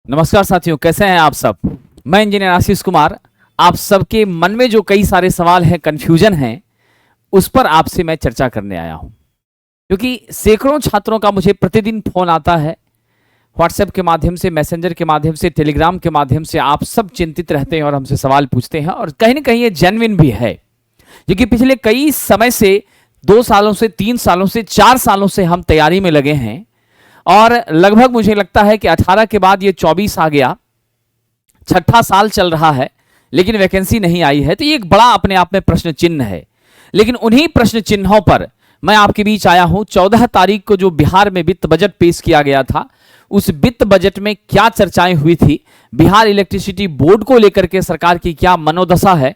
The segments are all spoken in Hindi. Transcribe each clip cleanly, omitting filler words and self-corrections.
नमस्कार साथियों, कैसे हैं आप सब। मैं इंजीनियर आशीष कुमार। आप सबके मन में जो कई सारे सवाल हैं, कंफ्यूजन हैं, उस पर आपसे मैं चर्चा करने आया हूं। क्योंकि सैकड़ों छात्रों का मुझे प्रतिदिन फोन आता है, व्हाट्सएप के माध्यम से, मैसेंजर के माध्यम से, टेलीग्राम के माध्यम से। आप सब चिंतित रहते हैं और हमसे सवाल पूछते हैं, और कहीं ना कहीं ये जेन्युइन भी है। क्योंकि पिछले कई समय से, 2 सालों से, 3 सालों से, 4 सालों से हम तैयारी में लगे हैं, और लगभग मुझे लगता है कि 18 के बाद ये 24 आ गया, 6ठा साल चल रहा है, लेकिन वैकेंसी नहीं आई है। तो ये एक बड़ा अपने आप में प्रश्न चिन्ह है। लेकिन उन्हीं प्रश्न चिन्हों पर मैं आपके बीच आया हूं। 14 तारीख को जो बिहार में वित्त बजट पेश किया गया था, उस वित्त बजट में क्या चर्चाएं हुई थी, बिहार इलेक्ट्रिसिटी बोर्ड को लेकर के सरकार की क्या मनोदशा है,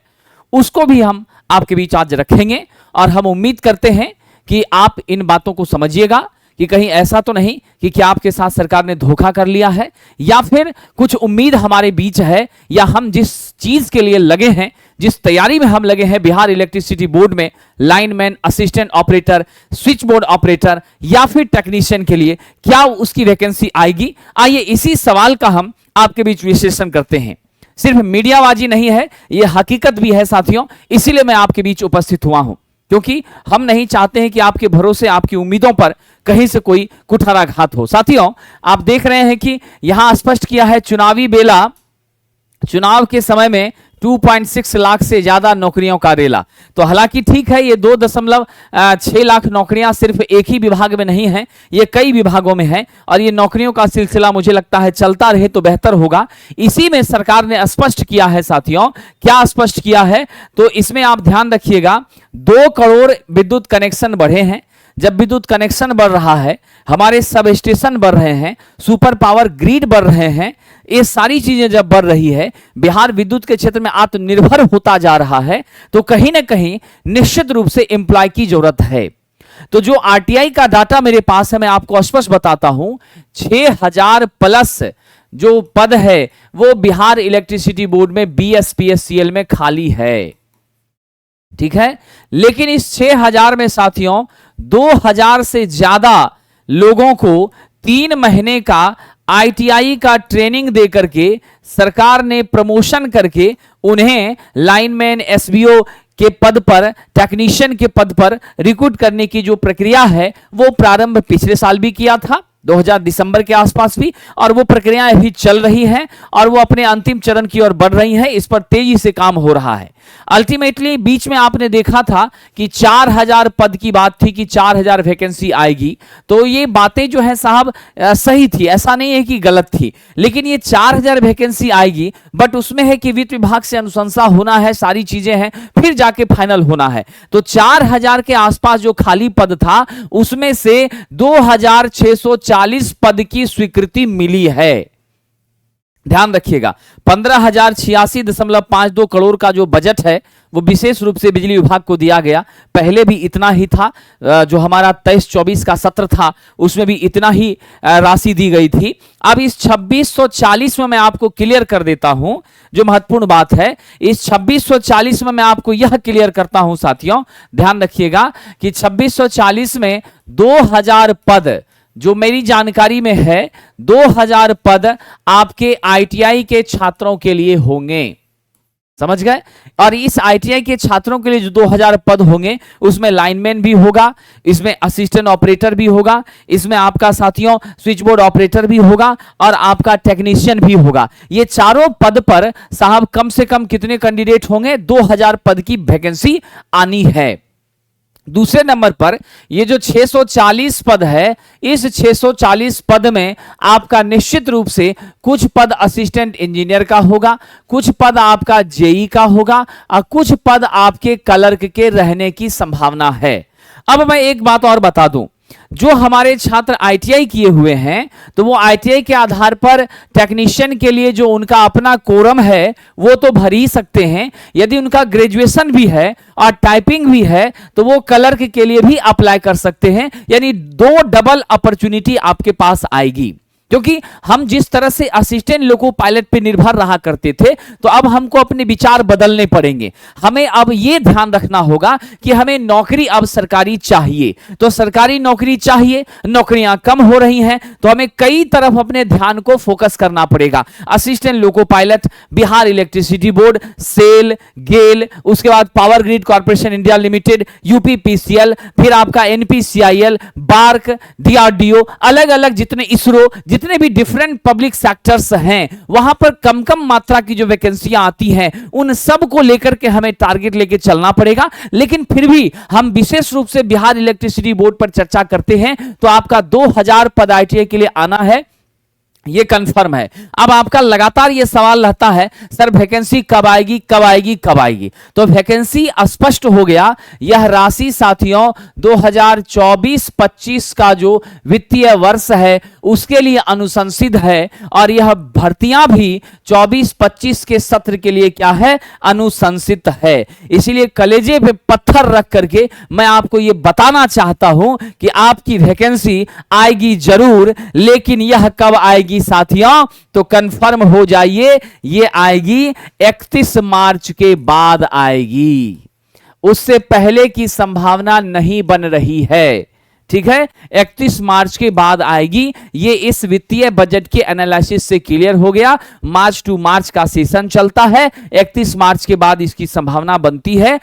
उसको भी हम आपके बीच आज रखेंगे। और हम उम्मीद करते हैं कि आप इन बातों को समझिएगा कि कहीं ऐसा तो नहीं कि क्या आपके साथ सरकार ने धोखा कर लिया है, या फिर कुछ उम्मीद हमारे बीच है, या हम जिस चीज के लिए लगे हैं, जिस तैयारी में हम लगे हैं बिहार इलेक्ट्रिसिटी बोर्ड में, lineman, assistant operator, switch board operator या फिर टेक्नीशियन के लिए, क्या उसकी वैकेंसी आएगी। आइए इसी सवाल का हम आपके बीच विश्लेषण करते हैं। सिर्फ मीडियाबाजी नहीं है, यह हकीकत भी है साथियों। इसीलिए मैं आपके बीच उपस्थित हुआ हूं, क्योंकि हम नहीं चाहते हैं कि आपके भरोसे, आपकी उम्मीदों पर कहीं से कोई कुठाराघात हो। साथियों, आप देख रहे हैं कि यहां स्पष्ट किया है, चुनावी बेला, चुनाव के समय में 2.6 लाख से ज्यादा नौकरियों का रेला। तो हालांकि ठीक है, ये 2.6 लाख नौकरियां सिर्फ एक ही विभाग में नहीं है, ये कई विभागों में है, और ये नौकरियों का सिलसिला मुझे लगता है चलता रहे तो बेहतर होगा। इसी में सरकार ने स्पष्ट किया है साथियों। क्या स्पष्ट किया है, तो इसमें आप ध्यान रखिएगा, 2 करोड़ विद्युत कनेक्शन बढ़े हैं। जब विद्युत कनेक्शन बढ़ रहा है, हमारे सब स्टेशन बढ़ रहे हैं, सुपर पावर ग्रिड बढ़ रहे हैं, ये सारी चीजें जब बढ़ रही है, बिहार विद्युत के क्षेत्र में आत्मनिर्भर होता जा रहा है, तो कहीं ना कहीं निश्चित रूप से एम्प्लॉय की जरूरत है। तो जो आरटीआई का डाटा मेरे पास है, मैं आपको स्पष्ट बताता हूं, 6000 प्लस जो पद है वो बिहार इलेक्ट्रिसिटी बोर्ड में बीएसपीएससीएल में खाली है। ठीक है, लेकिन इस 6000 में साथियों 2000 से ज्यादा लोगों को 3 महीने का आईटीआई का ट्रेनिंग दे करके सरकार ने प्रमोशन करके उन्हें लाइनमैन, एसबीओ के पद पर, टेक्नीशियन के पद पर रिक्रूट करने की जो प्रक्रिया है, वो प्रारंभ पिछले साल भी किया था, 2000 दिसंबर के आसपास भी, और वो प्रक्रियाएं अभी चल रही हैं और वो अपने अंतिम चरण की ओर बढ़ रही हैं। इस पर तेजी से काम हो रहा है। अल्टीमेटली बीच में आपने देखा था कि 4000 पद की बात थी कि 4000 वैकेंसी आएगी। तो ये बातें जो है साहब सही थी, ऐसा नहीं है कि गलत थी, लेकिन ये 4000 वैकेंसी आएगी, बट उसमें है कि वित्त विभाग से अनुशंसा होना है, सारी चीजें हैं, फिर जाके फाइनल होना है। तो 4000 के आसपास जो खाली पद था, उसमें से 2640 पद की स्वीकृति मिली है। ध्यान रखिएगा, 15,086.52 करोड़ का जो बजट है वो विशेष रूप से बिजली विभाग को दिया गया। पहले भी इतना ही था, जो हमारा 23-24 का सत्र था उसमें भी इतना ही राशि दी गई थी। अब इस 2640 में मैं आपको क्लियर कर देता हूं जो महत्वपूर्ण बात है। इस 2640 में मैं आपको यह क्लियर करता हूं साथियों, ध्यान रखिएगा कि 2640 में 2000 पद, जो मेरी जानकारी में है, 2000 पद आपके आईटीआई के छात्रों के लिए होंगे। समझ गए। और इस आईटीआई के छात्रों के लिए जो 2000 पद होंगे, उसमें लाइनमैन भी होगा, इसमें असिस्टेंट ऑपरेटर भी होगा, इसमें आपका साथियों स्विच बोर्ड ऑपरेटर भी होगा और आपका टेक्नीशियन भी होगा। ये चारों पद पर साहब कम से कम कितने कैंडिडेट होंगे? 2000 पद की वैकेंसी आनी है। दूसरे नंबर पर ये जो 640 पद है, इस 640 पद में आपका निश्चित रूप से कुछ पद असिस्टेंट इंजीनियर का होगा, कुछ पद आपका जेई का होगा और कुछ पद आपके क्लर्क के रहने की संभावना है। अब मैं एक बात और बता दूं, जो हमारे छात्र आईटीआई किए हुए हैं, तो वो आईटीआई के आधार पर टेक्नीशियन के लिए जो उनका अपना कोरम है वो तो भर ही सकते हैं। यदि उनका ग्रेजुएशन भी है और टाइपिंग भी है, तो वो क्लर्क के लिए भी अप्लाई कर सकते हैं। यानी 2 डबल अपॉर्चुनिटी आपके पास आएगी। क्योंकि हम जिस तरह से असिस्टेंट लोको पायलट पे निर्भर रहा करते थे, तो अब हमको अपने विचार बदलने पड़ेंगे। हमें अब यह ध्यान रखना होगा कि हमें नौकरी अब सरकारी चाहिए। तो सरकारी नौकरी चाहिए, नौकरियां कम हो रही हैं, तो हमें कई तरफ अपने ध्यान को फोकस करना पड़ेगा। Assistant loco pilot, Bihar electricity board, SAIL, GAIL, उसके बाद power grid corporation India limited, UPPCL, फिर आपका एनपीसीआईएल, बार्क, डीआरडीओ, अलग अलग जितने इसरो, जितने भी डिफरेंट पब्लिक सेक्टर्स हैं, वहां पर कम कम मात्रा की जो वैकेंसियां आती हैं, उन सब को लेकर के हमें टारगेट लेके चलना पड़ेगा। लेकिन फिर भी हम विशेष रूप से बिहार इलेक्ट्रिसिटी बोर्ड पर चर्चा करते हैं, तो आपका 2000 पद आईटीआई के लिए आना है, ये कंफर्म है। अब आपका लगातार ये सवाल रहता है, सर वैकेंसी कब आएगी, कब आएगी, कब आएगी? तो वैकेंसी स्पष्ट हो गया। यह राशि साथियों 2024-25 का जो वित्तीय वर्ष है उसके लिए अनुशंसित है, और यह भर्तियां भी 24-25 के सत्र के लिए क्या है, अनुशंसित है। इसीलिए कलेजे पे पत्थर रख करके मैं आपको यह बताना चाहता हूं कि आपकी वैकेंसी आएगी जरूर, लेकिन यह कब आएगी साथियों? तो कंफर्म हो जाइए, ये आएगी 31 मार्च के बाद आएगी, उससे पहले की संभावना नहीं बन रही है। ठीक है, 31 मार्च के बाद आएगी। ये इस वित्तीय बजट के एनालिसिस से क्लियर हो गया। मार्च टू मार्च का सेशन चलता है, 31 मार्च के बाद इसकी संभावना बनती है।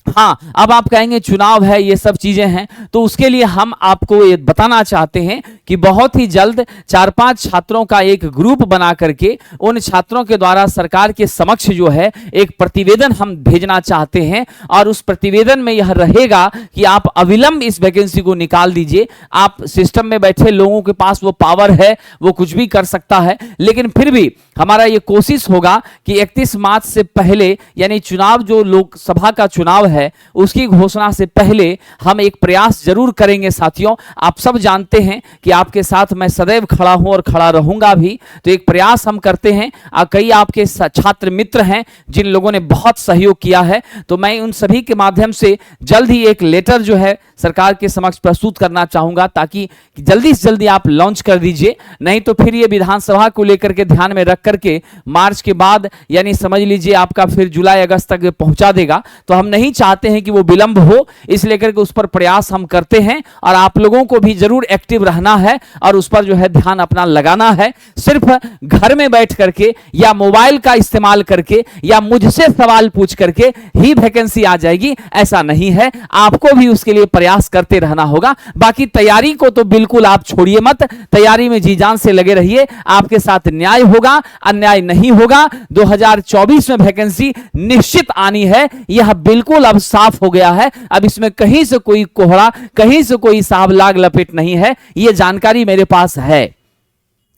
हाँ, अब आप कहेंगे चुनाव है, ये सब चीजें हैं, तो उसके लिए हम आपको ये बताना चाहते हैं कि बहुत ही जल्द 4-5 छात्रों का एक ग्रुप बना करके उन छात्रों के द्वारा सरकार के समक्ष जो है एक प्रतिवेदन हम भेजना चाहते हैं, और उस प्रतिवेदन में यह रहेगा कि आप अविलंब इस वैकेंसी को निकाल दीजिए। आप सिस्टम में बैठे लोगों के पास वो पावर है, वो कुछ भी कर सकता है, लेकिन फिर भी हमारा ये कोशिश होगा कि 31 मार्च से पहले, यानी चुनाव जो लोकसभा का चुनाव है उसकी घोषणा से पहले हम एक प्रयास जरूर करेंगे। साथियों, आप सब जानते हैं कि आपके साथ मैं सदैव खड़ा हूं और खड़ा रहूंगा भी, तो एक प्रयास हम करते हैं। कई आपके छात्र मित्र हैं जिन लोगों ने बहुत सहयोग किया है, तो मैं उन सभी के माध्यम से जल्द ही एक लेटर जो है सरकार के समक्ष प्रस्तुत करना चाहूंगा, ताकि जल्दी से जल्दी आप लॉन्च कर दीजिए। नहीं तो फिर ये विधानसभा को लेकर के ध्यान में रख करके मार्च के बाद, यानी समझ लीजिए आपका फिर जुलाई अगस्त तक पहुंचा देगा, तो हम नहीं चाहते हैं कि वो विलंब हो, इस लेकर के उस पर प्रयास हम करते हैं। और आप लोगों को भी जरूर एक्टिव रहना है और उस पर जो है ध्यान अपना लगाना है। सिर्फ घर में बैठ करके या मोबाइल का इस्तेमाल करके या मुझसे सवाल पूछ करके ही वैकेंसी आ जाएगी, ऐसा नहीं है। आपको भी उसके लिए प्रयास करते रहना होगा। बाकी तैयारी को तो बिल्कुल आप छोड़िए मत, तैयारी में जी जान से लगे रहिए। आपके साथ न्याय होगा, अन्याय नहीं होगा। 2024 में वैकेंसी निश्चित आनी है, यह बिल्कुल अब साफ हो गया है। अब इसमें कहीं से कोई कोहरा, कहीं से कोई साहब लाग लपेट नहीं है, यह जानकारी मेरे पास है।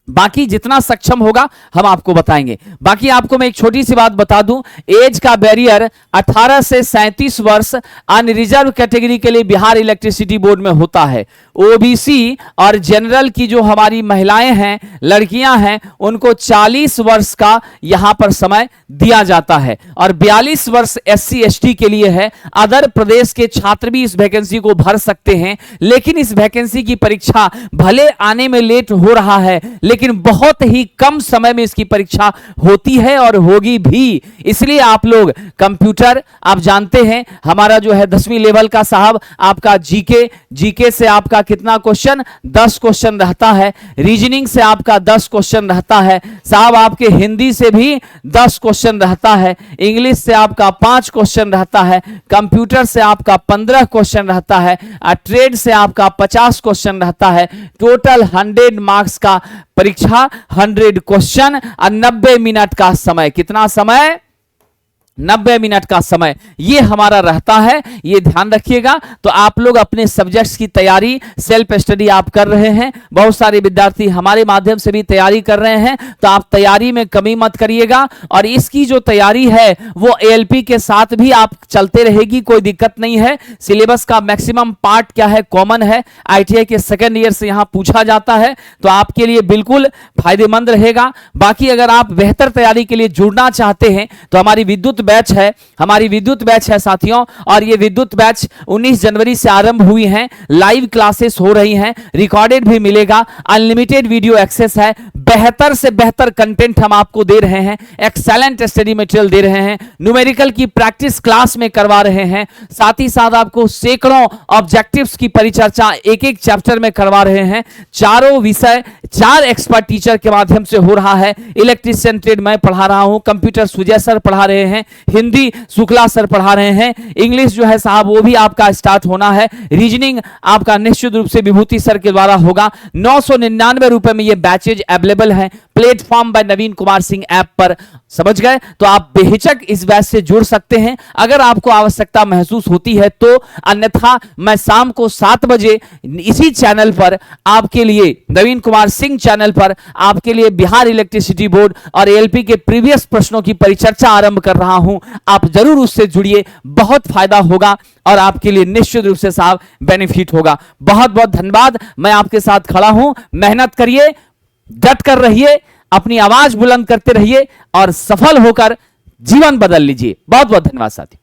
बाकी जितना सक्षम होगा हम आपको बताएंगे। बाकी आपको मैं एक छोटी सी बात बता दूं, एज का बैरियर 18 से 37 वर्ष अनरिजर्व कैटेगरी के लिए बिहार इलेक्ट्रिसिटी बोर्ड में होता है। ओबीसी और जनरल की जो हमारी महिलाएं हैं, लड़कियां हैं, उनको 40 वर्ष का यहां पर समय दिया जाता है, और 42 वर्ष एससी एसटी के लिए है। अदर प्रदेश के छात्र भी इस वैकेंसी को भर सकते हैं, लेकिन इस वैकेंसी की परीक्षा भले आने में लेट हो रहा है, लेकिन बहुत ही कम समय में इसकी परीक्षा होती है और होगी भी। इसलिए आप लोग कंप्यूटर, आप जानते हैं हमारा जो है 10वीं लेवल का साहब आपका जीके से आपका कितना क्वेश्चन, 10 क्वेश्चन रहता है। रीजनिंग से आपका 10 क्वेश्चन रहता है साहब। आपके हिंदी से भी 10 क्वेश्चन रहता है। इंग्लिश से आपका 5 क्वेश्चन रहता है। कंप्यूटर से आपका 15 क्वेश्चन रहता है। ट्रेड से आपका 50 क्वेश्चन रहता है। टोटल 100 मार्क्स का परीक्षा, 100 क्वेश्चन और 90 मिनट का समय। कितना समय? 90 मिनट का समय ये हमारा रहता है, ये ध्यान रखिएगा। तो आप लोग अपने सब्जेक्ट्स की तैयारी, सेल्फ स्टडी आप कर रहे हैं, बहुत सारे विद्यार्थी हमारे माध्यम से भी तैयारी कर रहे हैं, तो आप तैयारी में कमी मत करिएगा। और इसकी जो तैयारी है वो एएलपी के साथ भी आप चलते रहेगी, कोई दिक्कत नहीं है। सिलेबस का मैक्सिमम पार्ट क्या है, कॉमन है, आईटीआई के सेकेंड ईयर से यहां पूछा जाता है, तो आपके लिए बिल्कुल फायदेमंद रहेगा। बाकी अगर आप बेहतर तैयारी के लिए जुड़ना चाहते हैं तो हमारी विद्युत बैच है, हमारी विद्युत बैच है साथियों, और ये विद्युत बैच 19 जनवरी से आरंभ हुई है। लाइव क्लासेस हो रही हैं, रिकॉर्डेड भी मिलेगा, अनलिमिटेड वीडियो एक्सेस है, बेहतर से बेहतर कंटेंट हम आपको दे रहे हैं, एक्सेलेंट स्टडी मटेरियल दे रहे हैं, न्यूमेरिकल की प्रैक्टिस क्लास में करवा रहे हैं, साथ ही साथ आपको सैकड़ों ऑब्जेक्टिव्स की परिचर्चा एक एक चैप्टर में करवा रहे हैं। चारों विषय 4 एक्सपर्ट टीचर के माध्यम से हो रहा है। इलेक्ट्रीशियन ट्रेड मैं पढ़ा रहा हूं, कंप्यूटर सुजय सर पढ़ा रहे हैं, हिंदी शुक्ला सर पढ़ा रहे हैं, इंग्लिश जो है साहब वो भी आपका स्टार्ट होना है, रीजनिंग आपका निश्चित रूप से विभूति सर के द्वारा होगा। 999 रुपए में ये बैचेज अवेलेबल है प्लेटफॉर्म बाय नवीन कुमार सिंह ऐप पर। समझ गए? तो आप बेहिचक इस बैच से जुड़ सकते हैं अगर आपको आवश्यकता महसूस होती है तो, अन्यथा मैं शाम को 7 बजे इसी चैनल पर आपके लिए, नवीन कुमार सिंह चैनल पर आपके लिए बिहार इलेक्ट्रिसिटी बोर्ड और एएलपी के प्रीवियस प्रश्नों की परिचर्चा आरंभ कर रहा हूं। आप जरूर उससे जुड़िए, बहुत फायदा होगा और आपके लिए निश्चित रूप से साहब बेनिफिट होगा। बहुत बहुत धन्यवाद। मैं आपके साथ खड़ा हूं, मेहनत करिए, डट कर रहिए, अपनी आवाज बुलंद करते रहिए और सफल होकर जीवन बदल लीजिए। बहुत बहुत धन्यवाद साथी।